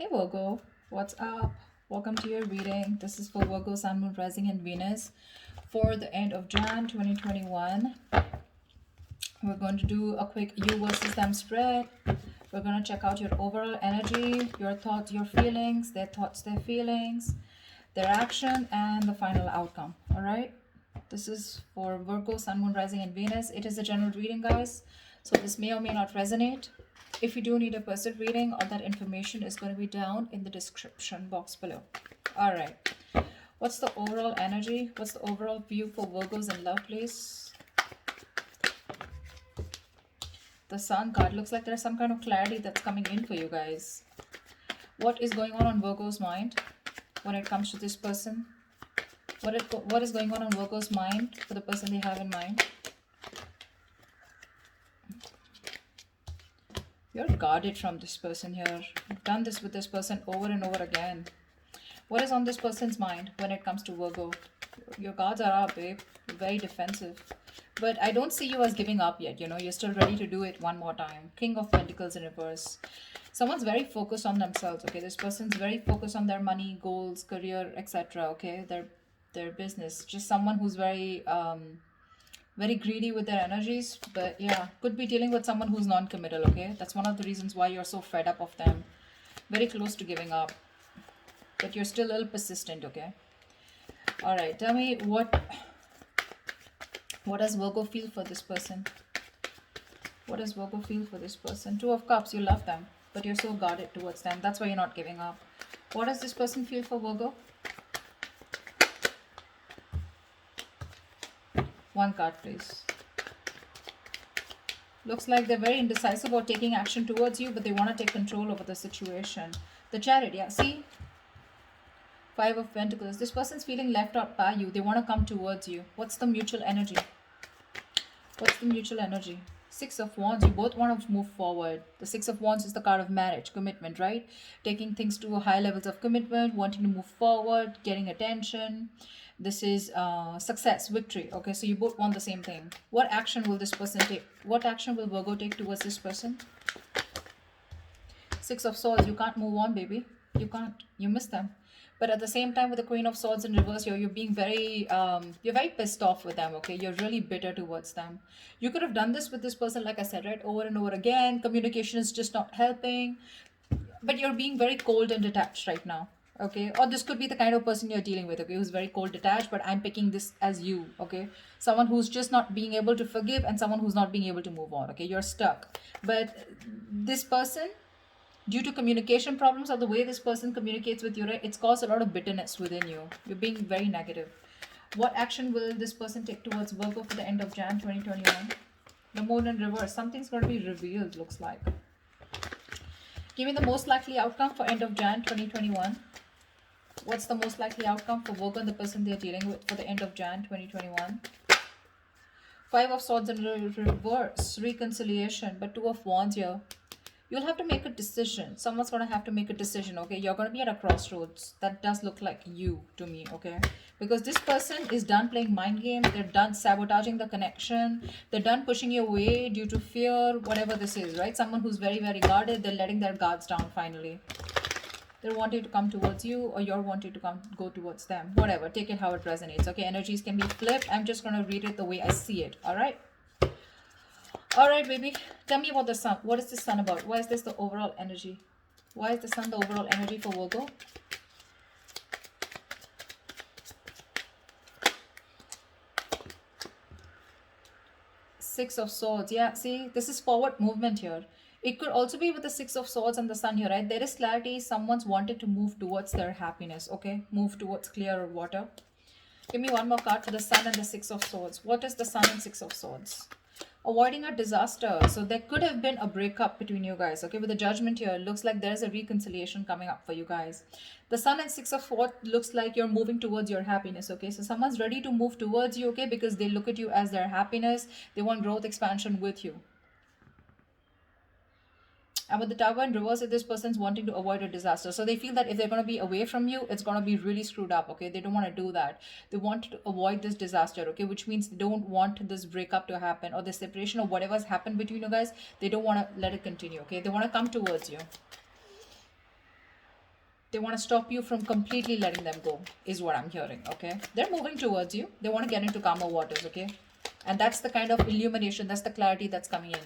Hey Virgo, what's up? Welcome to your reading. This is for Virgo, Sun, Moon, Rising, and Venus for the end of Jan 2021. We're going to do a quick you versus them spread. We're going to check out your overall energy, your thoughts, your feelings, their thoughts, their feelings, their action, and the final outcome. All right? This is for Virgo, Sun, Moon, Rising, and Venus. It is a general reading, guys. So this may or may not resonate. If you do need a personal reading, all that information is going to be down in the description box below. All right. What's the overall energy? What's the overall view for Virgos in love, please? The Sun card looks like there's some kind of clarity that's coming in for you guys. What is going on Virgo's mind when it comes to this person? What is going on Virgo's mind for the person they have in mind? You're guarded from this person here. You've done this with this person over and over again. What is on this person's mind when it comes to Virgo? Your guards are up, babe. You're very defensive. But I don't see you as giving up yet. You're still ready to do it one more time. King of Pentacles in reverse. Someone's very focused on themselves, okay? This person's very focused on their money, goals, career, etc., okay? Their business. Just someone who's very very greedy with their energies. But yeah, could be dealing with someone who's non-committal, okay? That's one of the reasons why you're so fed up of them. Very close to giving up. But you're still a little persistent, okay? All right, tell me what does Virgo feel for this person? What does Virgo feel for this person? Two of Cups, you love them, but you're so guarded towards them. That's why you're not giving up. What does this person feel for Virgo? One card, please. Looks like they're very indecisive about taking action towards you, but they want to take control over the situation. The Chariot, yeah, see? Five of Pentacles. This person's feeling left out by you. They want to come towards you. What's the mutual energy? What's the mutual energy? Six of Wands. You both want to move forward. The Six of Wands is the card of marriage, commitment, right? Taking things to high levels of commitment, wanting to move forward, getting attention. This is success, victory. Okay, so you both want the same thing. What action will this person take? What action will Virgo take towards this person? Six of Swords. You can't move on, baby. You can't. You miss them. But at the same time, with the Queen of Swords in reverse, you're being very, you're very pissed off with them, okay? You're really bitter towards them. You could have done this with this person, like I said, right? Over and over again. Communication is just not helping. But you're being very cold and detached right now, okay? Or this could be the kind of person you're dealing with, okay? Who's very cold, detached, but I'm picking this as you, okay? Someone who's just not being able to forgive and someone who's not being able to move on, okay? You're stuck. But this person, due to communication problems or the way this person communicates with you, right, it's caused a lot of bitterness within you. You're being very negative. What action will this person take towards Virgo for the end of Jan 2021? The Moon in reverse. Something's going to be revealed, looks like. Give me the most likely outcome for end of Jan 2021. What's the most likely outcome for Virgo and the person they're dealing with for the end of Jan 2021? Five of Swords in reverse. Reconciliation. But Two of Wands here. You'll have to make a decision. Someone's going to have to make a decision, okay? You're going to be at a crossroads. That does look like you to me, okay? Because this person is done playing mind games. They're done sabotaging the connection. They're done pushing you away due to fear, whatever this is, right? Someone who's very, very guarded. They're letting their guards down finally. They're wanting to come towards you, or you're wanting to go towards them. Whatever. Take it how it resonates, okay? Energies can be flipped. I'm just going to read it the way I see it, all right? All right, baby. Tell me about the Sun. What is the Sun about? Why is this the overall energy? Why is the Sun the overall energy for Virgo? Six of Swords. Yeah, see, this is forward movement here. It could also be with the Six of Swords and the Sun here, right? There is clarity. Someone's wanted to move towards their happiness, okay? Move towards clearer water. Give me one more card for the Sun and the Six of Swords. What is the Sun and Six of Swords? Avoiding a disaster. So there could have been a breakup between you guys, okay? With the Judgment here, it looks like there's a reconciliation coming up for you guys. The Sun and Six of Swords looks like you're moving towards your happiness, okay? So someone's ready to move towards you, okay? Because they look at you as their happiness. They want growth, expansion with you. And with the Tower in reverse, this person's wanting to avoid a disaster. So they feel that if they're going to be away from you, it's going to be really screwed up, okay? They don't want to do that. They want to avoid this disaster, okay? Which means they don't want this breakup to happen or the separation or whatever's happened between you guys. They don't want to let it continue, okay? They want to come towards you. They want to stop you from completely letting them go, is what I'm hearing, okay? They're moving towards you. They want to get into calmer waters, okay? And that's the kind of illumination, that's the clarity that's coming in.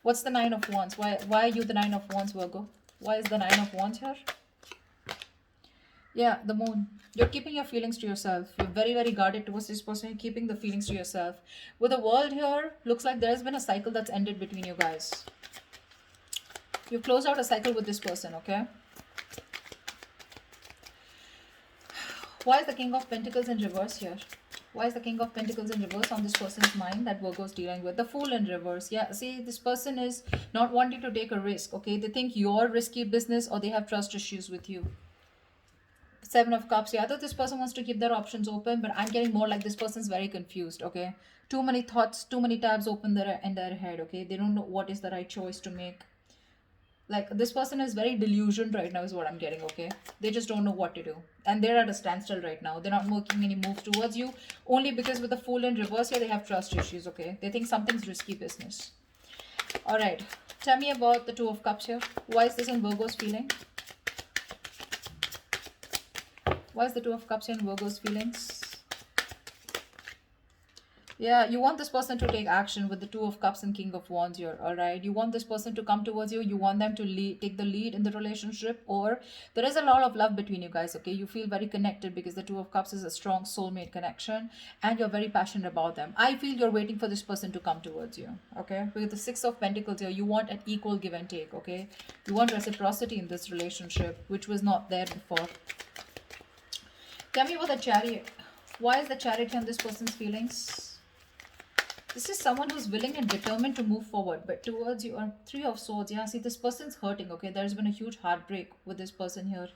What's the Nine of Wands? Why are you the Nine of Wands, Virgo? Why is the Nine of Wands here? Yeah, the moon. You're keeping your feelings to yourself. You're very, very guarded towards this person. You're keeping the feelings to yourself. With the world here, looks like there's been a cycle that's ended between you guys. You've closed out a cycle with this person, okay? Why is the King of Pentacles in reverse here? Why is the King of Pentacles in reverse on this person's mind that Virgo's dealing with? The Fool in reverse. Yeah, see, this person is not wanting to take a risk, okay? They think you're risky business or they have trust issues with you. Seven of Cups. Yeah, I thought this person wants to keep their options open, but I'm getting more like this person's very confused, okay? Too many thoughts, too many tabs open in their head, okay? They don't know what is the right choice to make. Like, this person is very delusioned right now is what I'm getting, okay? They just don't know what to do. And they're at a standstill right now. They're not making any moves towards you. Only because with the Fool in reverse here, they have trust issues, okay? They think something's risky business. Alright. Tell me about the Two of Cups here. Why is this in Virgo's feeling? Why is the Two of Cups in Virgo's feelings? Yeah, you want this person to take action with the Two of Cups and King of Wands here, all right? You want this person to come towards you. You want them to take the lead in the relationship, or there is a lot of love between you guys, okay? You feel very connected because the Two of Cups is a strong soulmate connection and you're very passionate about them. I feel you're waiting for this person to come towards you, okay? With the Six of Pentacles here, you want an equal give and take, okay? You want reciprocity in this relationship, which was not there before. Tell me about the Chariot. Why is the Chariot on this person's feelings? This is someone who's willing and determined to move forward, but towards you are Three of Swords. Yeah, see, this person's hurting, okay? There's been a huge heartbreak with this person here.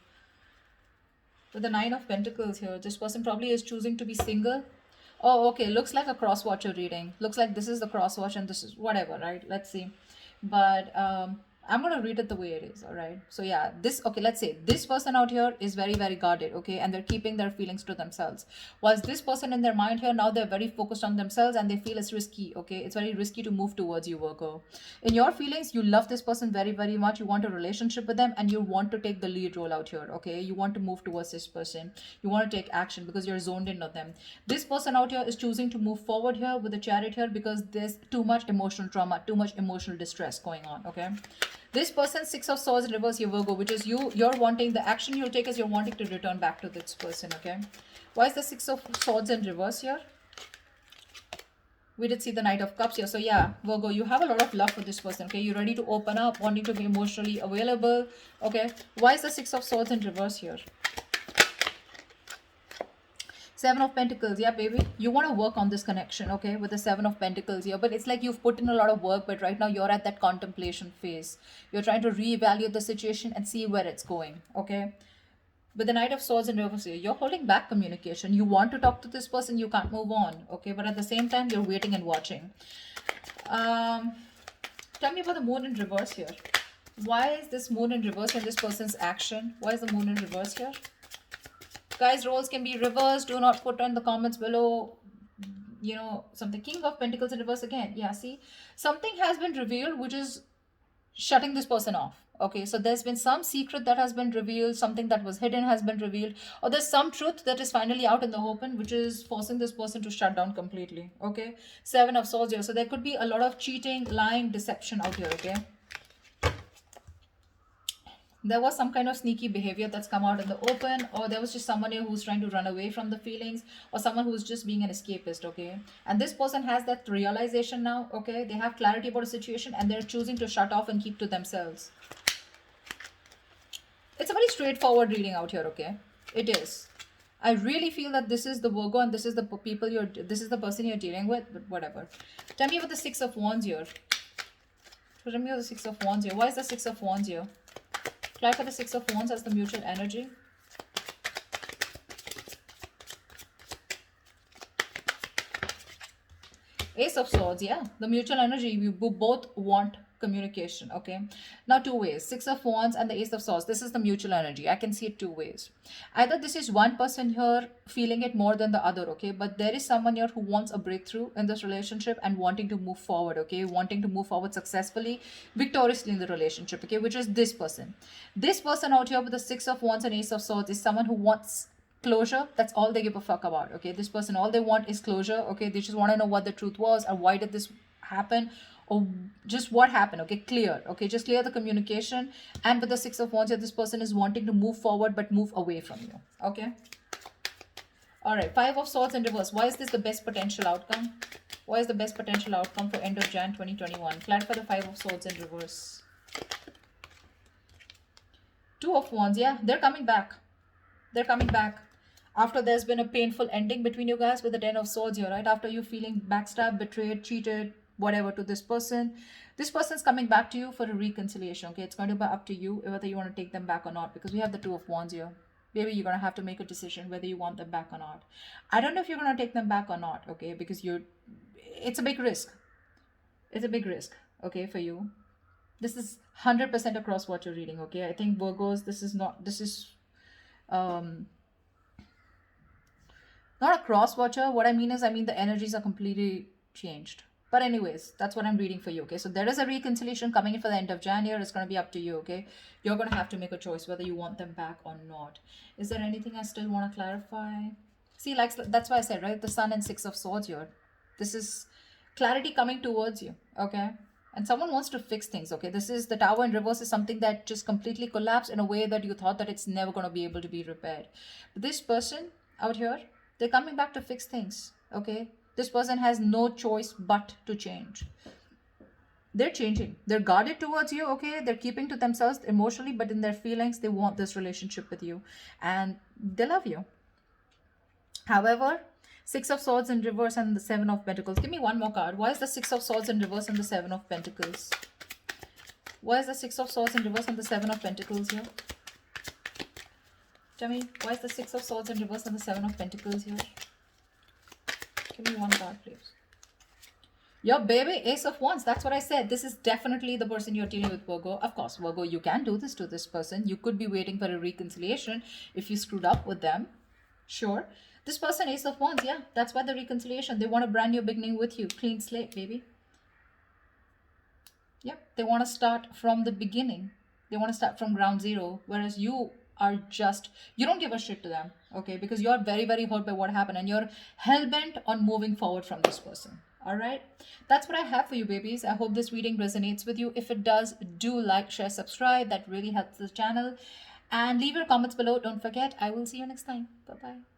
With the Nine of Pentacles here, this person probably is choosing to be single. Oh, okay, looks like a cross-watcher reading. Looks like this is the cross-watch and this is whatever, right? Let's see. But I'm going to read it the way it is, all right? So yeah, okay, let's say this person out here is very, very guarded, okay? And they're keeping their feelings to themselves. Whilst this person in their mind here, now they're very focused on themselves and they feel it's risky, okay? It's very risky to move towards you, Virgo. In your feelings, you love this person very, very much. You want a relationship with them and you want to take the lead role out here, okay? You want to move towards this person. You want to take action because you're zoned in on them. This person out here is choosing to move forward here with the Chariot here because there's too much emotional trauma, too much emotional distress going on, okay? This person, Six of Swords in reverse here, Virgo, which is you're wanting, the action you'll take is you're wanting to return back to this person, okay? Why is the Six of Swords in reverse here? We did see the Knight of Cups here. So yeah, Virgo, you have a lot of love for this person, okay? You're ready to open up, wanting to be emotionally available, okay? Why is the Six of Swords in reverse here? Seven of Pentacles, yeah, baby. You want to work on this connection, okay, with the Seven of Pentacles here. But it's like you've put in a lot of work, but right now you're at that contemplation phase. You're trying to reevaluate the situation and see where it's going, okay? With the Knight of Swords in reverse here, you're holding back communication. You want to talk to this person, you can't move on, okay? But at the same time, you're waiting and watching. Tell me about the Moon in reverse here. Why is this Moon in reverse in this person's action? Why is the Moon in reverse here? Guys, roles can be reversed. Do not put in the comments below, you know, something. King of Pentacles in reverse again. Yeah, see, something has been revealed which is shutting this person off. Okay, so there's been some secret that has been revealed, something that was hidden has been revealed, or there's some truth that is finally out in the open, which is forcing this person to shut down completely. Okay, Seven of Swords here. So there could be a lot of cheating, lying, deception out here. Okay, there was some kind of sneaky behavior that's come out in the open, or there was just someone here who's trying to run away from the feelings, or someone who's just being an escapist, okay? And this person has that realization now, okay? They have clarity about a situation and they're choosing to shut off and keep to themselves. It's a very straightforward reading out here, okay? It is. I really feel that this is the Virgo and this is the this is the person you're dealing with, but whatever. Tell me about the Six of Wands here. Tell me about the Six of Wands here. Why is the Six of Wands here? For the Six of Wands as the mutual energy. Ace of Swords, yeah. The mutual energy. You both want communication. Okay, now two ways: Six of Wands and the Ace of Swords. This is the mutual energy. I can see it two ways. Either this is one person here feeling it more than the other, okay, but there is someone here who wants a breakthrough in this relationship and wanting to move forward, okay, wanting to move forward successfully, victoriously in the relationship, okay, which is this person. This person out here with the Six of Wands and Ace of Swords is someone who wants closure. That's all they give a fuck about, okay. This person, all they want is closure, okay. They just want to know what the truth was and why did this happen, or just what happened, okay. Clear, okay, just clear the communication. And with the Six of Wands here, this person is wanting to move forward but move away from you, okay. All right, Five of Swords in reverse. Why is this the best potential outcome? What is the best potential outcome for end of Jan 2021? Clarify the Five of Swords in reverse. Two of Wands. Yeah, they're coming back. They're coming back. After there's been a painful ending between you guys with the Ten of Swords here, right? After you feeling backstabbed, betrayed, cheated, whatever to this person's coming back to you for a reconciliation, okay? It's going to be up to you whether you want to take them back or not, because we have the Two of Wands here. Maybe you're going to have to make a decision whether you want them back or not. I don't know if you're going to take them back or not, okay? Because it's a big risk. It's a big risk, okay, for you. This is 100% across what you're reading, okay? I think Virgos, this is not a cross watcher. What I mean is, the energies are completely changed. But anyways, that's what I'm reading for you, okay? So there is a reconciliation coming in for the end of January. It's going to be up to you, okay? You're going to have to make a choice whether you want them back or not. Is there anything I still want to clarify? See, like, that's why I said, right? The Sun and Six of Swords here. This is clarity coming towards you, okay? And someone wants to fix things, okay? This is the Tower in reverse is something that just completely collapsed in a way that you thought that it's never going to be able to be repaired. But this person out here, they're coming back to fix things, okay? This person has no choice but to change. They're changing. They're guarded towards you, okay? They're keeping to themselves emotionally, but in their feelings, they want this relationship with you. And they love you. However, Six of Swords in reverse and the Seven of Pentacles. Give me one more card. Why is the Six of Swords in reverse and the Seven of Pentacles? Why is the Six of Swords in reverse and the Seven of Pentacles here? Tell me, why is the Six of Swords in reverse and the Seven of Pentacles here? Give me one card, please. Your baby, Ace of Wands. That's what I said. This is definitely the person you're dealing with, Virgo. Of course, Virgo, you can do this to this person. You could be waiting for a reconciliation if you screwed up with them. Sure. This person, Ace of Wands, yeah, that's why the reconciliation. They want a brand new beginning with you. Clean slate, baby. Yep, they want to start from the beginning. They want to start from ground zero, whereas you are just, you don't give a shit to them, okay? Because you're very, very hurt by what happened and you're hell-bent on moving forward from this person. All right, that's what I have for you, babies. I hope this reading resonates with you. If it does, do like, share, subscribe. That really helps the channel. And leave your comments below. Don't forget. I will see you next time. Bye-bye.